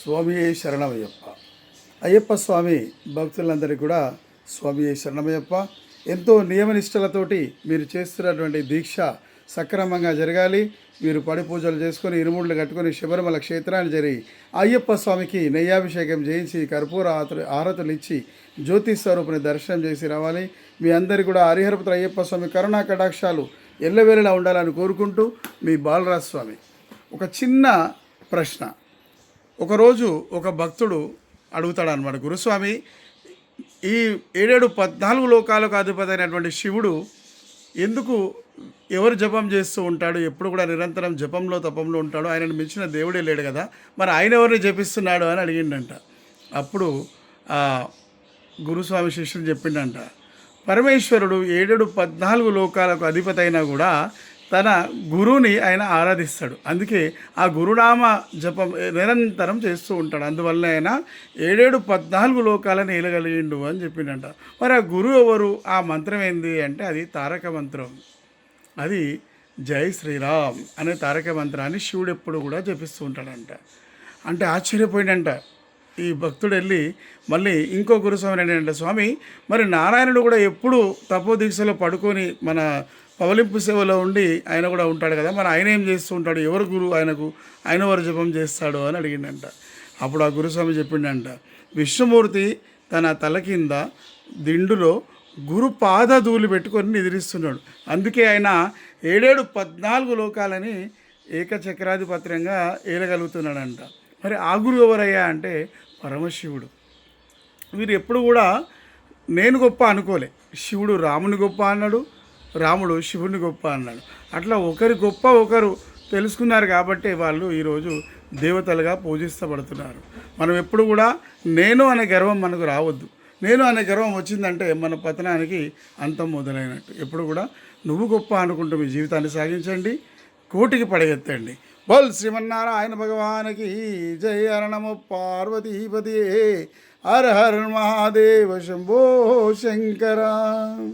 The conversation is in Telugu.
స్వామియే శరణమయ్యప్ప. అయ్యప్ప స్వామి భక్తులందరికీ కూడా స్వామియే శరణమయ్యప్ప. ఎంతో నియమనిష్టలతోటి మీరు చేస్తున్నటువంటి దీక్ష సక్రమంగా జరగాలి. మీరు పడి పూజలు చేసుకొని ఇరుముళ్ళు కట్టుకొని శబరిమల క్షేత్రాన్ని జరిగి అయ్యప్ప స్వామికి నెయ్యాభిషేకం చేయించి కర్పూర ఆరతులు ఇచ్చి జ్యోతి స్వరూపుని దర్శనం చేసి రావాలి. మీ అందరికీ కూడా హరిహరపుత్ర అయ్యప్ప స్వామి కరుణా కటాక్షాలు ఎల్లవేళలా ఉండాలని కోరుకుంటూ మీ బాలరాజు స్వామి. ఒక చిన్న ప్రశ్న. ఒకరోజు ఒక భక్తుడు అడుగుతాడు అనమాట, గురుస్వామి, ఈ 14 లోకాలకు అధిపతి అయినటువంటి శివుడు ఎందుకు ఎవరు జపం చేస్తూ ఉంటాడు, ఎప్పుడు కూడా నిరంతరం జపంలో తపంలో ఉంటాడు, ఆయనను మించిన దేవుడే లేడు కదా, మరి ఆయన ఎవరిని జపిస్తున్నాడు అని అడిగిండంట. అప్పుడు గురుస్వామి శిష్యుడు చెప్పిండంట, పరమేశ్వరుడు 14 లోకాలకు అధిపతి అయినా కూడా తన గురువుని ఆయన ఆరాధిస్తాడు. అందుకే ఆ గురునామ జపం నిరంతరం చేస్తూ ఉంటాడు. అందువల్ల ఆయన 14 లోకాలను ఏలగలిగిండు అని చెప్పిండంట. మరి ఆ గురువు ఎవరు, ఆ మంత్రం ఏంది అంటే అది తారక మంత్రం. అది జై శ్రీరామ్ అనే తారక మంత్రాన్ని శివుడు ఎప్పుడు కూడా జపిస్తూ ఉంటాడంట. అంటే ఆశ్చర్యపోయిందంట ఈ భక్తుడు. వెళ్ళి మళ్ళీ ఇంకో గురుస్వామి ఏంటంటే, స్వామి, మరి నారాయణుడు కూడా ఎప్పుడు తపోదీక్షలో పడుకొని మన పవలింపు సేవలో ఉండి ఆయన కూడా ఉంటాడు కదా, మరి ఆయన ఏం చేస్తూ ఉంటాడు, ఎవరు గురువు ఆయనకు, ఆయన ఎవరు జపం చేస్తాడు అని అడిగిండంట. అప్పుడు ఆ గురుస్వామి చెప్పిండంట, విష్ణుమూర్తి తన తల కింద దిండులో గురు పాదధూళి పెట్టుకొని నిద్రిస్తున్నాడు. అందుకే ఆయన 14 లోకాలని ఏకచక్రాధిపత్యంగా ఏలగలుగుతున్నాడంట. మరి ఆ గురువు ఎవరయ్యా అంటే పరమశివుడు. వీరు ఎప్పుడు కూడా నేను గొప్ప అనుకోలే. శివుడు రాముని గొప్ప అన్నాడు, రాముడు శివుని గొప్ప అన్నాడు. అట్లా ఒకరి గొప్ప ఒకరు తెలుసుకున్నారు కాబట్టి వాళ్ళు ఈరోజు దేవతలుగా పూజిస్తబడుతున్నారు. మనం ఎప్పుడు కూడా నేను అనే గర్వం మనకు రావద్దు. నేను అనే గర్వం వచ్చిందంటే మన పతనానికి అంతం మొదలైనట్టు. ఎప్పుడు కూడా నువ్వు గొప్ప అనుకుంటూ మీ జీవితాన్ని సాగించండి, కోటికి పడగెత్తండి. బోల్ శ్రీమన్నారాయణ భగవానికి జై. హర నమో పార్వతీపతియే. హర హర మహాదేవ శంభో శంకర.